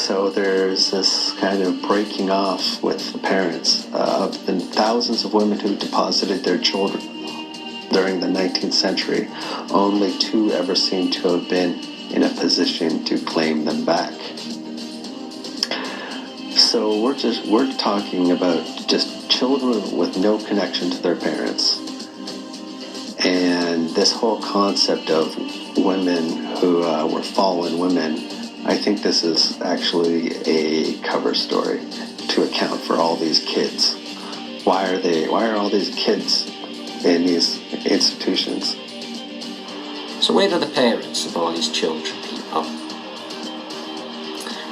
So there's this kind of breaking off with the parents. Of the thousands of women who deposited their children during the 19th century, only 2 ever seem to have been in a position to claim them back. So we're talking about just children with no connection to their parents. And this whole concept of women who were fallen women, I think this is actually a cover story to account for all these kids. Why are all these kids in these institutions? So where are the parents of all these children, people?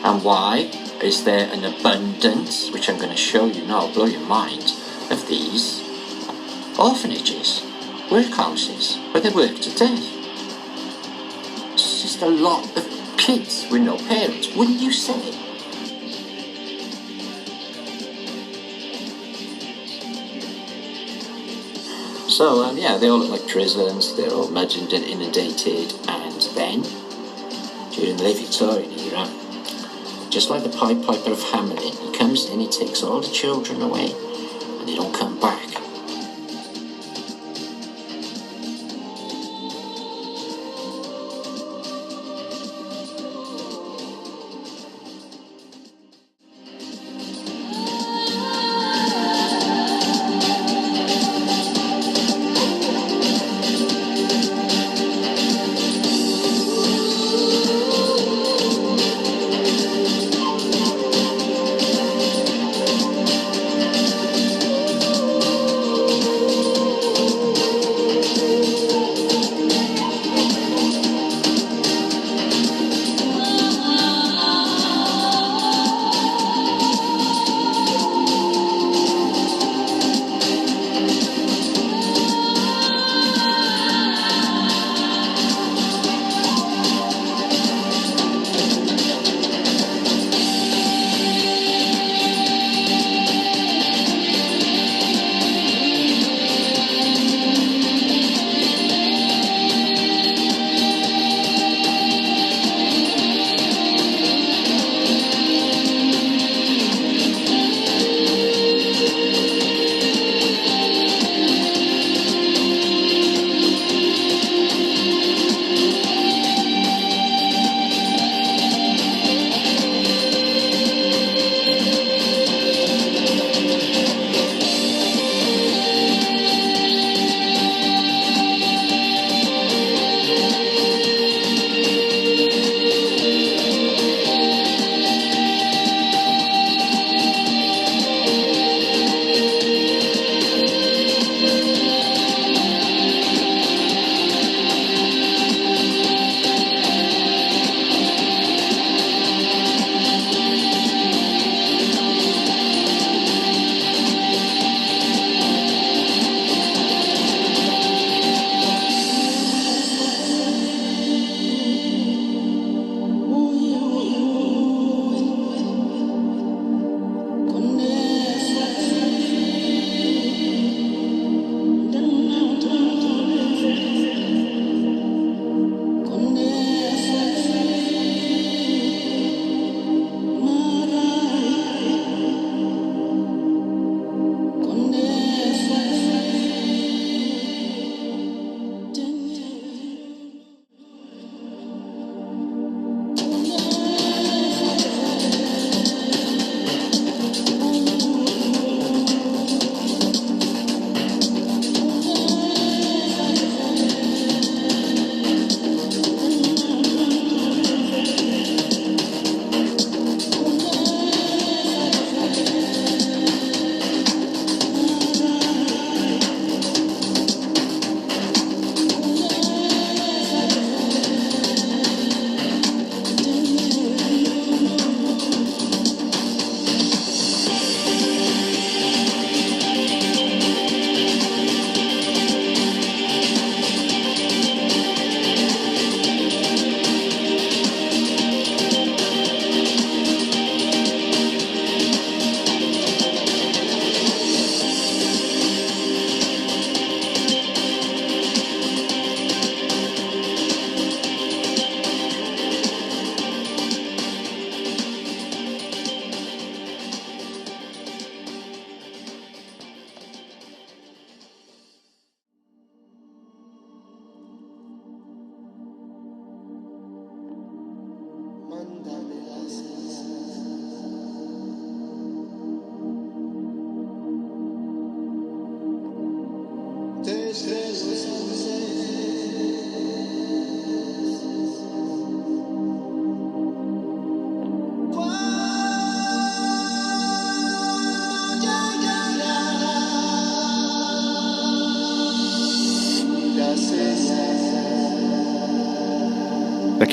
And why is there an abundance, which I'm going to show you now, blow your mind, of these orphanages, workhouses, where they work to death? It's just a lot of kids with no parents, wouldn't you say? So, yeah, they all look like prisons, they're all muddied and inundated, and then, during the late Victorian era, just like the Pied Piper of Hamelin, he comes in, he takes all the children away, and they don't come back.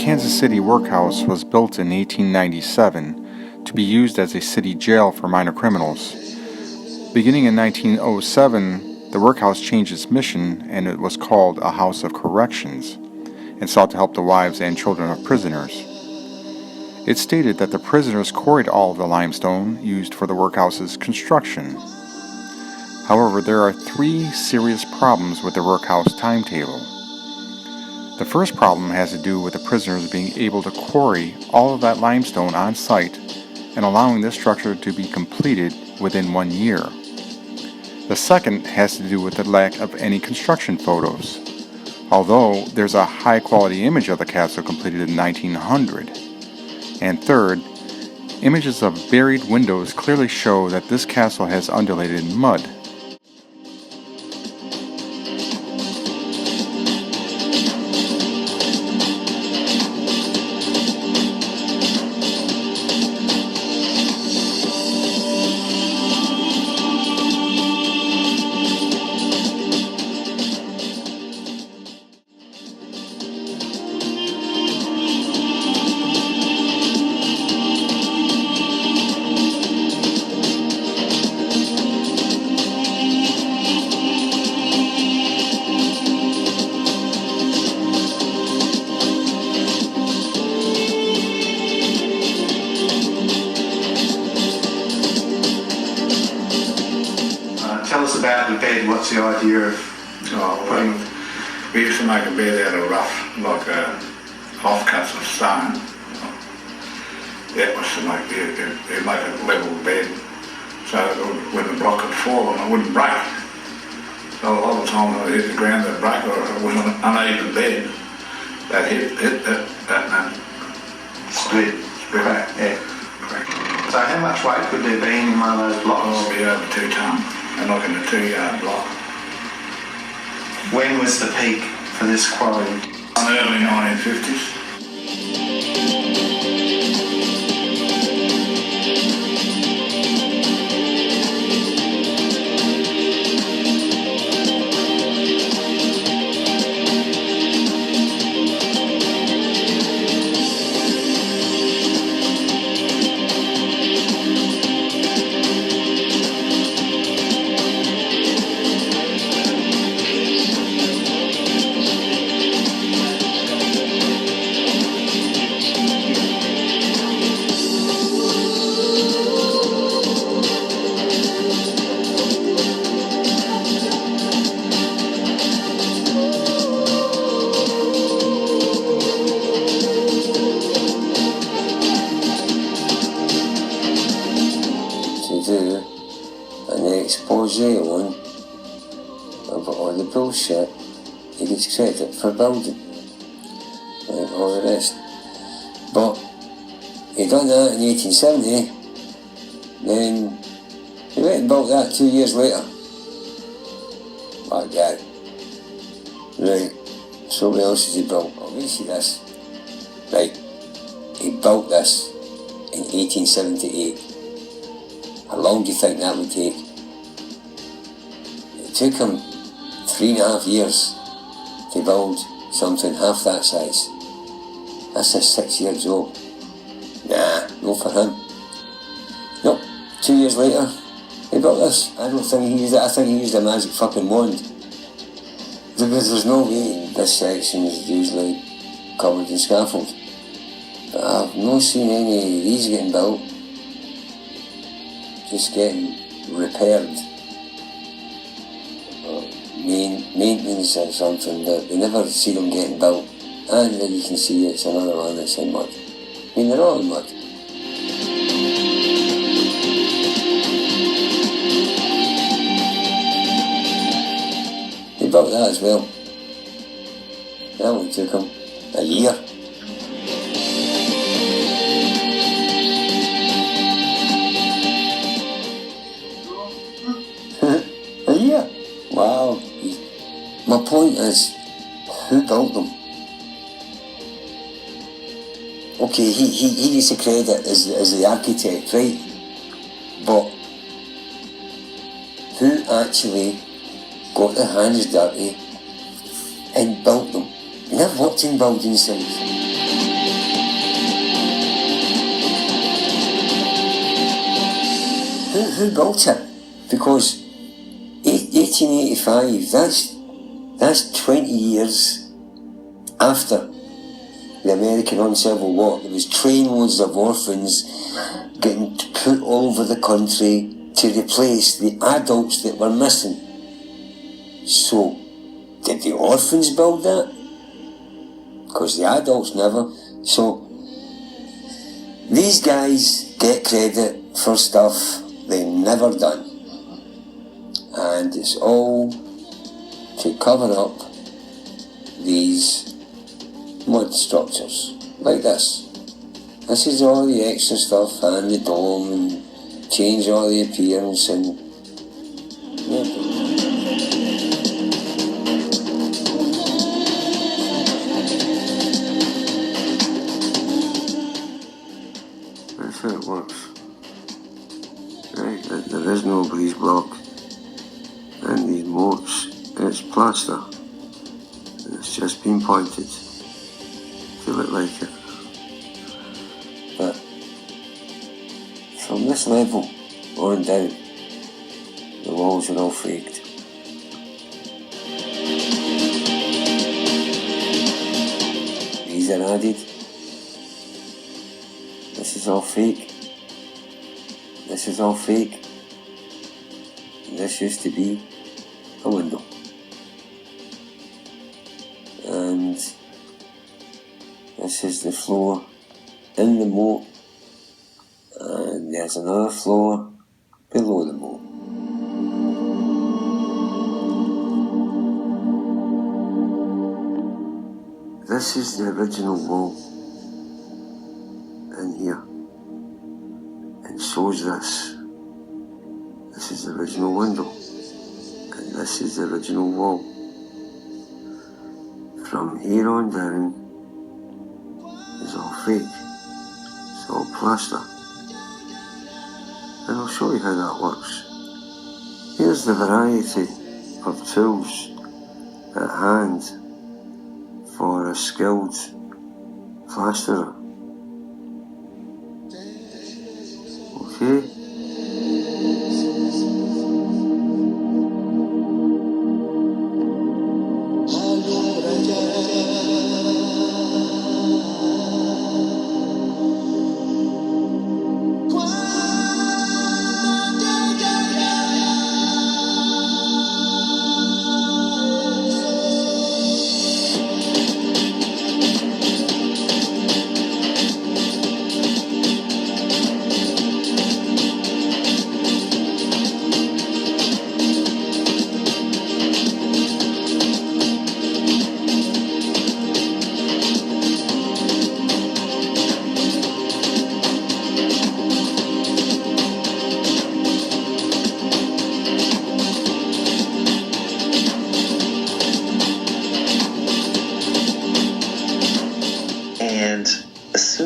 Kansas City workhouse was built in 1897 to be used as a city jail for minor criminals. Beginning in 1907, the workhouse changed its mission and it was called a house of corrections and sought to help the wives and children of prisoners. It stated that the prisoners quarried all of the limestone used for the workhouse's construction. However, there are 3 serious problems with the workhouse timetable. The first problem has to do with the prisoners being able to quarry all of that limestone on site and allowing this structure to be completed within 1 year. The second has to do with the lack of any construction photos, although there's a high-quality image of the castle completed in 1900. And third, images of buried windows clearly show that this castle has undulated mud. Tell us about the bed. What's the idea of putting? We used to make a bed out of rough, like offcuts of stone. That was to make a level bed, so that when the block had fallen, it wouldn't break. So a lot of times when it hit the ground, it'd break, or it was an uneven bed. That hit that Split. crack. Yeah. So how much weight could there be in one of those blocks? Oh, be over 2 tonne, and like in a 2-yard block. When was the peak for this quarry? Early 1950s. On of all the bullshit, he gets credit for building and all the rest. But he done that in 1870, then he went and built that 2 years later. That guy. Right, so what else has he built? Oh, we see this. Right, he built this in 1878. How long do you think that would take? It took him 3.5 years to build something half that size. That's a 6-year job. Nah, no for him. Nope, 2 years later, he built this. I don't think he used it. I think he used a magic fucking wand. Because there's no way this section is usually covered in scaffold. But I've not seen any of these getting built. Just getting repaired. Maintenance or something, but we never see them getting built. And then you can see it's another one that's in mud. I mean, they're all in mud. He built that as well. That only took him a year. A year? Wow. My point is, who built them? Okay, he gets the credit as the architect, right? But who actually got their hands dirty and built them? And I've worked in building sites. who built it? Because 1885, that's 20 years after the American Uncivil War. There was trainloads of orphans getting put all over the country to replace the adults that were missing. So, did the orphans build that? Because the adults never. So, these guys get credit for stuff they never done. And it's all to cover up these mud structures, like this. This is all the extra stuff, and the dome, and change all the appearance, and yeah. That's how it works. Right, there is no breeze block in these moats. It's plaster. It's just been pointed to look like it. But from this level on down, the walls are all faked. These are added. This is all fake. This is all fake. And this used to be a window. And this is the floor in the moat. And there's another floor below the moat. This is the original wall in here. And so is this. This is the original window. And this is the original wall. From here on down is all fake. It's all plaster. And I'll show you how that works. Here's the variety of tools at hand for a skilled plasterer. Okay?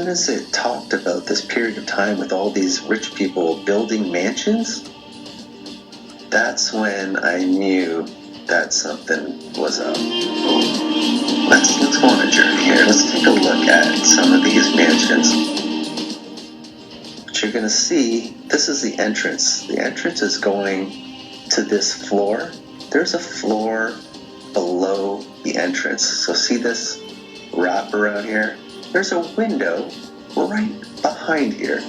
As it talked about this period of time with all these rich people building mansions, that's when I knew that something was up. Let's go on a journey here. Let's take a look at some of these mansions. What you're going to see, this is the entrance. The entrance is going to this floor. There's a floor below the entrance. So see this wrap around here? There's a window right behind here.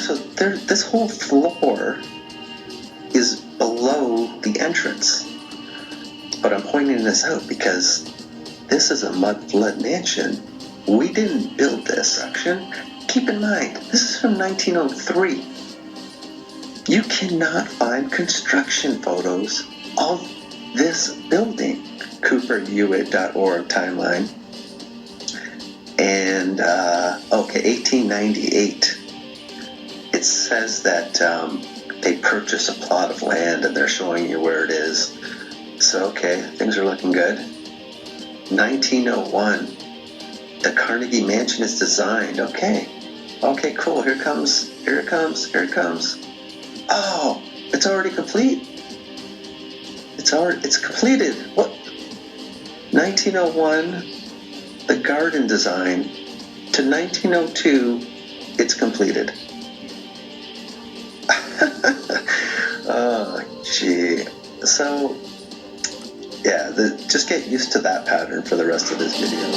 So this whole floor is below the entrance. But I'm pointing this out because this is a Mudflood mansion. We didn't build this section. Keep in mind, this is from 1903. You cannot find construction photos of this building. CooperHewitt.org timeline. And, 1898. It says that they purchased a plot of land and they're showing you where it is. So, okay, things are looking good. 1901. The Carnegie Mansion is designed. Okay, cool. Here it comes. Oh, it's already complete. It's completed. What? 1901, the garden design, to 1902, it's completed. Oh, gee. So, yeah, just get used to that pattern for the rest of this video.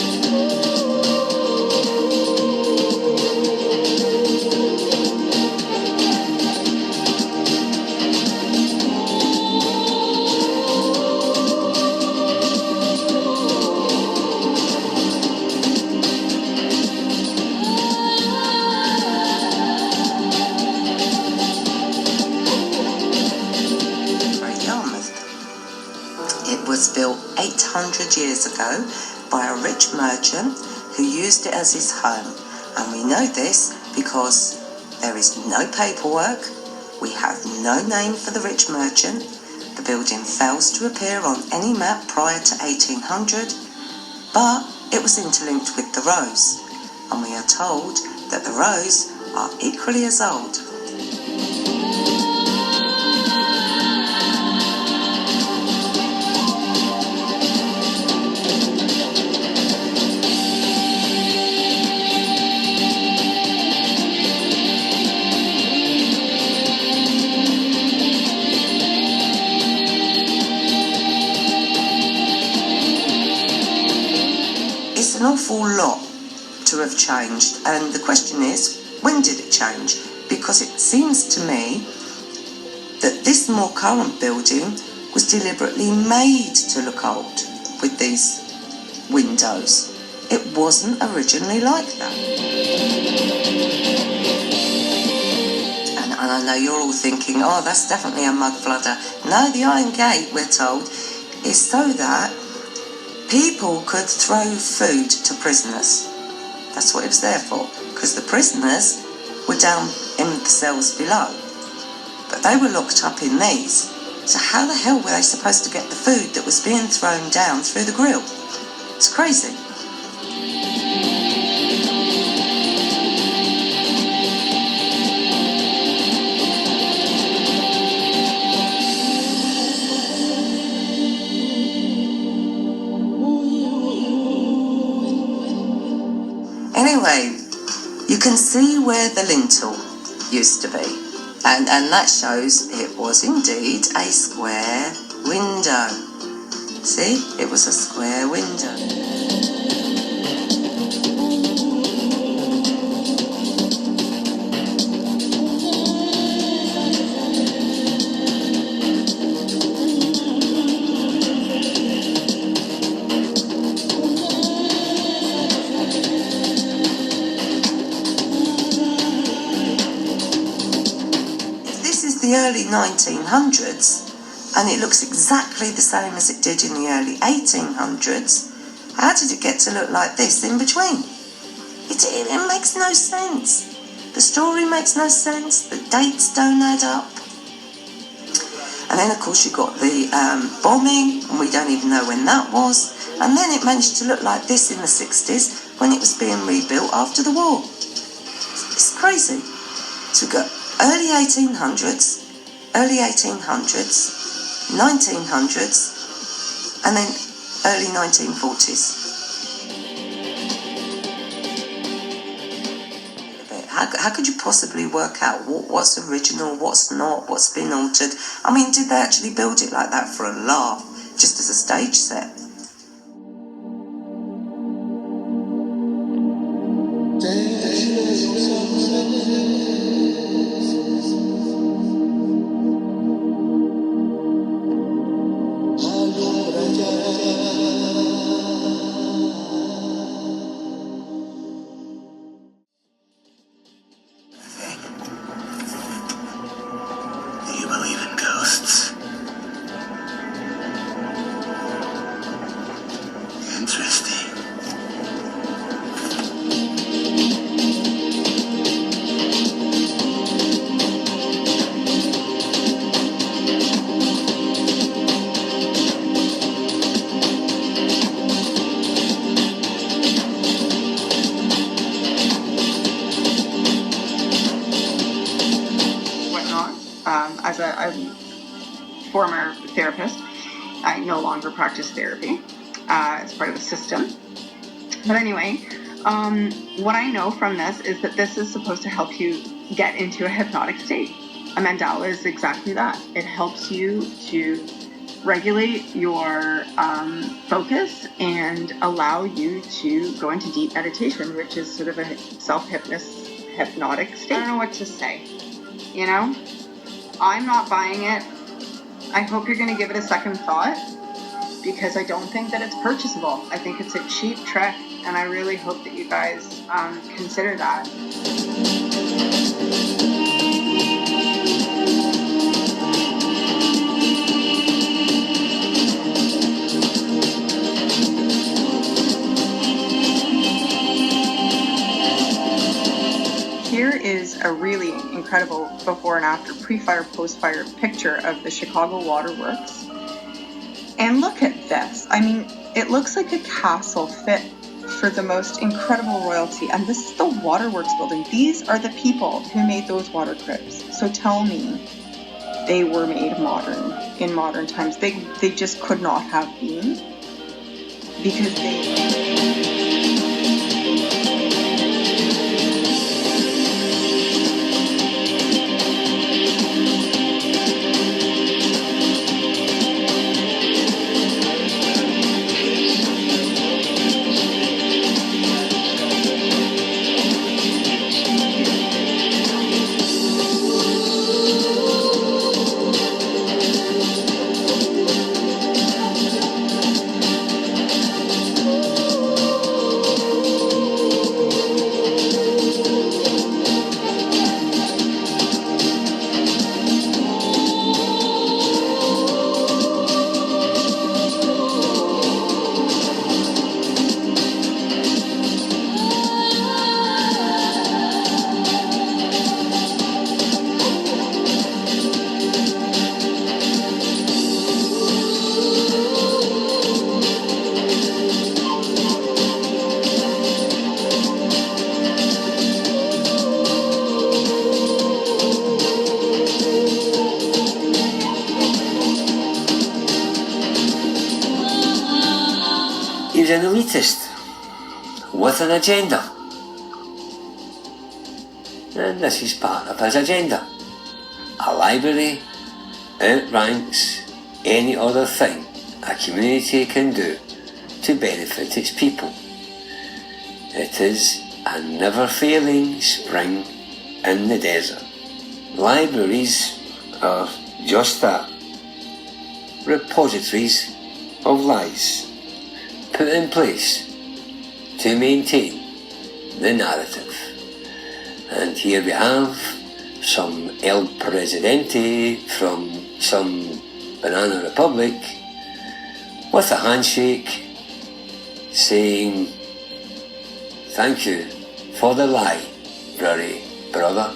It was built 800 years ago by a rich merchant who used it as his home. And we know this because there is no paperwork, we have no name for the rich merchant, the building fails to appear on any map prior to 1800, but it was interlinked with the Rose, and we are told that the Rose are equally as old. It's an awful lot to have changed, and the question is, when did it change? Because it seems to me that this more current building was deliberately made to look old with these windows. It wasn't originally like that. And I know you're all thinking, oh, that's definitely a mudflooder. No, the Iron Gate, we're told, is so that people could throw food to prisoners. That's what it was there for, because the prisoners were down in the cells below, but they were locked up in these. So how the hell were they supposed to get the food that was being thrown down through the grill? It's crazy. Anyway, you can see where the lintel used to be, and that shows it was indeed a square window. See, it was a square window. The early 1900s, and it looks exactly the same as it did in the early 1800s. How did it get to look like this in between? It makes no sense. The story makes no sense. The dates don't add up. And then, of course, you got the bombing, and we don't even know when that was. And then it managed to look like this in the 60s when it was being rebuilt after the war. It's crazy. So we've got early 1800s, 1900s, and then early 1940s. How could you possibly work out what's original, what's not, what's been altered? I mean, did they actually build it like that for a laugh, just as a stage set? As a former therapist, I no longer practice therapy. It's part of the system. But anyway, what I know from this is that this is supposed to help you get into a hypnotic state. A mandala is exactly that. It helps you to regulate your focus and allow you to go into deep meditation, which is sort of a self-hypnotic state. I don't know what to say. You know, I'm not buying it. I hope you're going to give it a second thought, because I don't think that it's purchasable. I think it's a cheap trick, and I really hope that you guys consider that. Here is a really incredible before and after, pre-fire, post-fire picture of the Chicago Waterworks. And look at this. I mean, it looks like a castle fit for the most incredible royalty. And this is the Waterworks building. These are the people who made those water crypts. So tell me they were made modern, in modern times. They just could not have been, because they... He's an elitist with an agenda, and this is part of his agenda. A library outranks any other thing a community can do to benefit its people. It is a never-failing spring in the desert. Libraries are just that, repositories of lies put in place to maintain the narrative. And here we have some El Presidente from some banana republic with a handshake saying, "Thank you for the library, brother."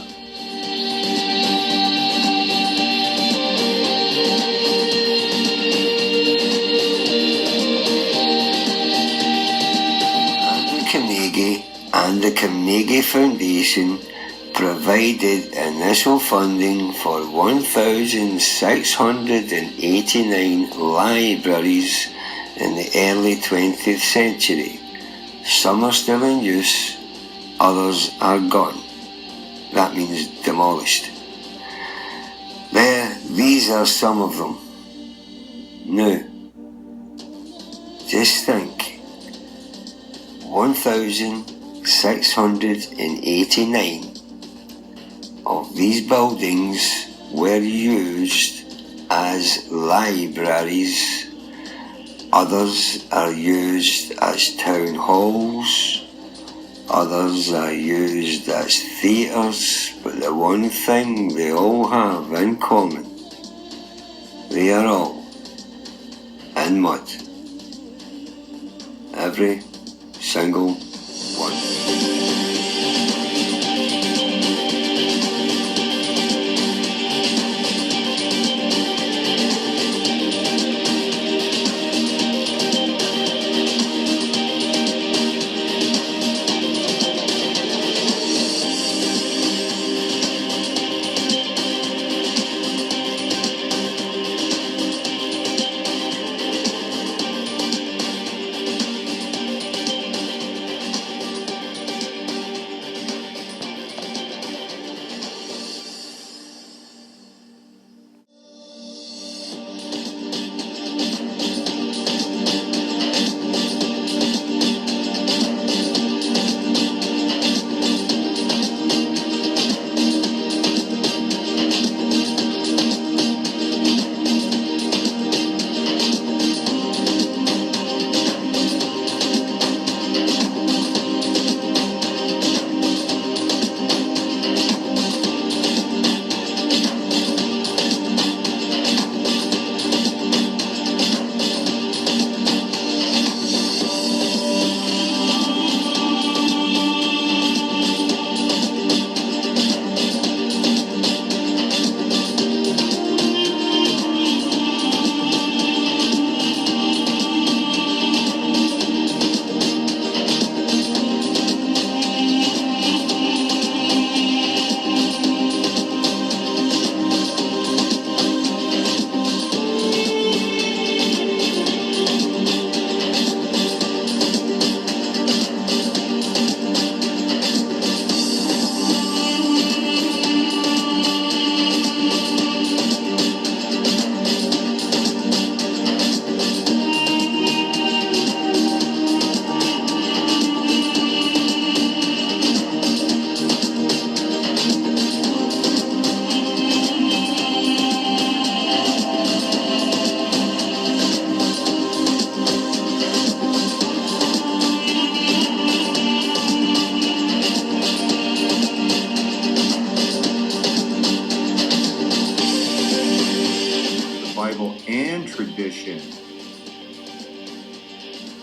And the Carnegie Foundation provided initial funding for 1,689 libraries in the early 20th century. Some are still in use, others are gone. That means demolished. These are some of them. Now, just think, 1,689 of these buildings were used as libraries. Others are used as town halls. Others are used as theatres. But the one thing they all have in common, they are all in mud. Every single one. original and tradition.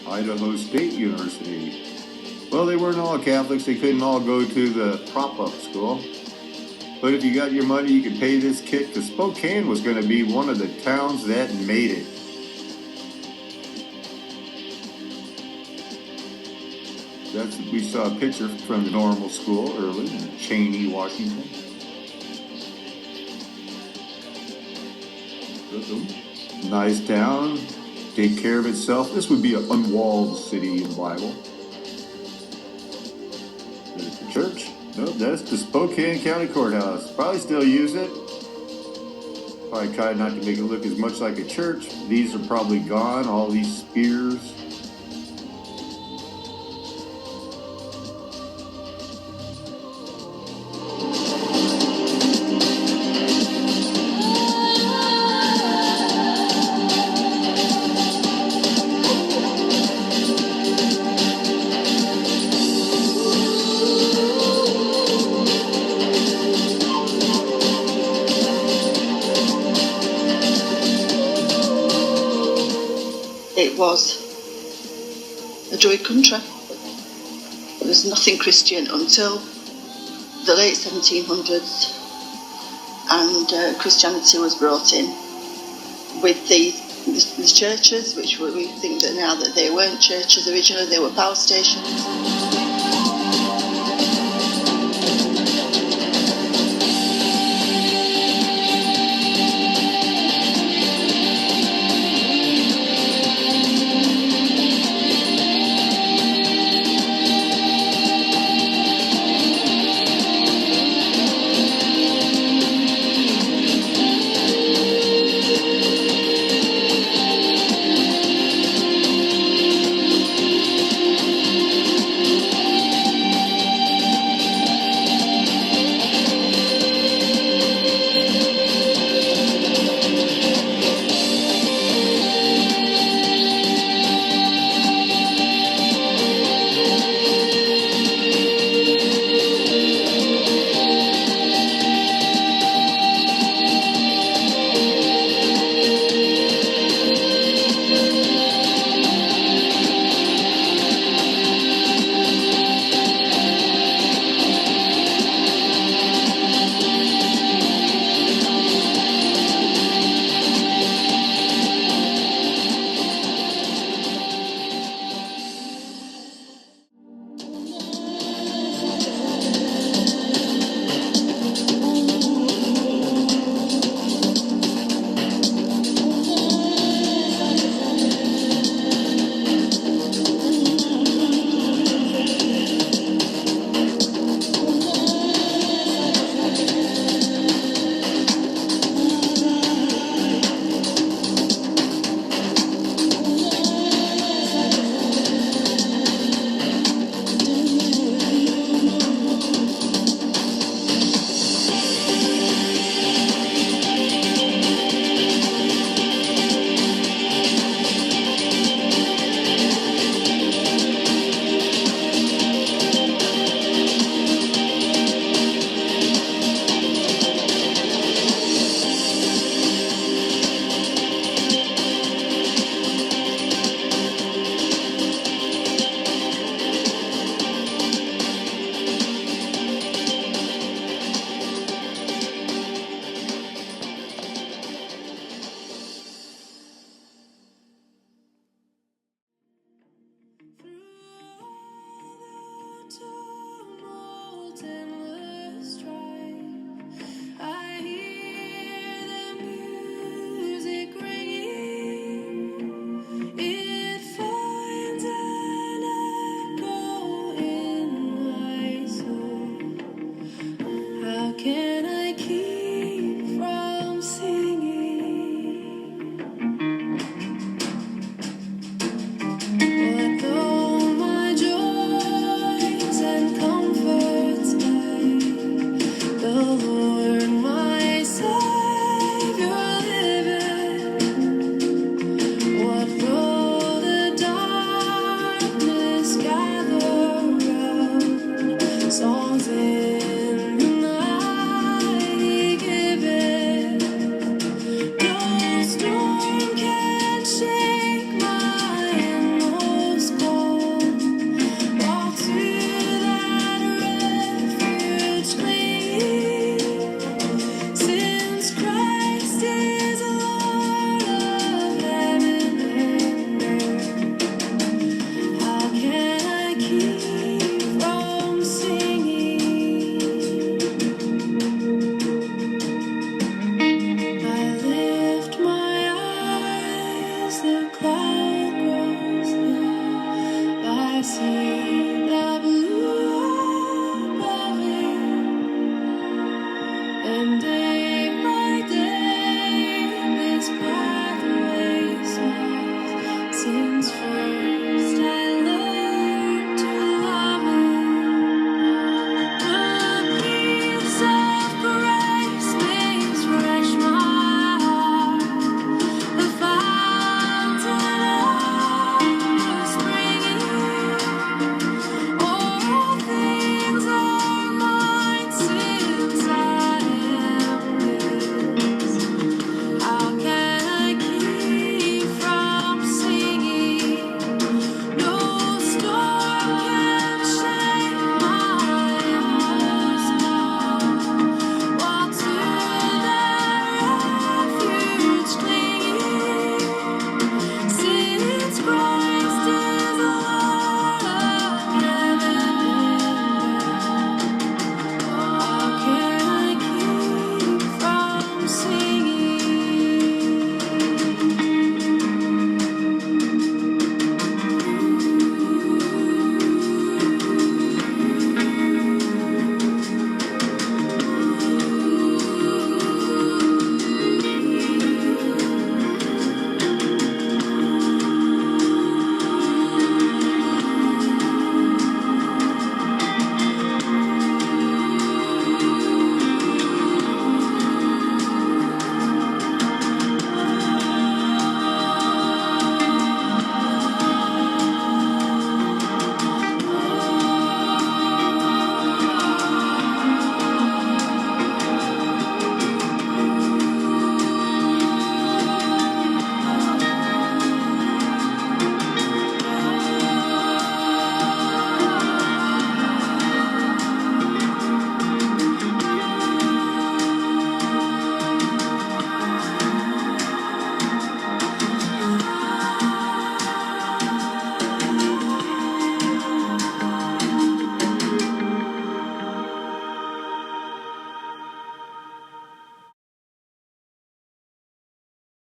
Idaho State University. Well, they weren't all Catholics. They couldn't all go to the prop-up school. But if you got your money, you could pay this kid, because Spokane was going to be one of the towns that made it. We saw a picture from the normal school early in Cheney, Washington. Nice town, take care of itself. This would be an unwalled city in the Bible. There's the church. Nope, that's the Spokane County Courthouse. Probably still use it. Probably tried not to make it look as much like a church. These are probably gone, all these spears. It was a Druid country. There was nothing Christian until the late 1700s, and Christianity was brought in with these churches, which we think that now that they weren't churches originally, they were power stations.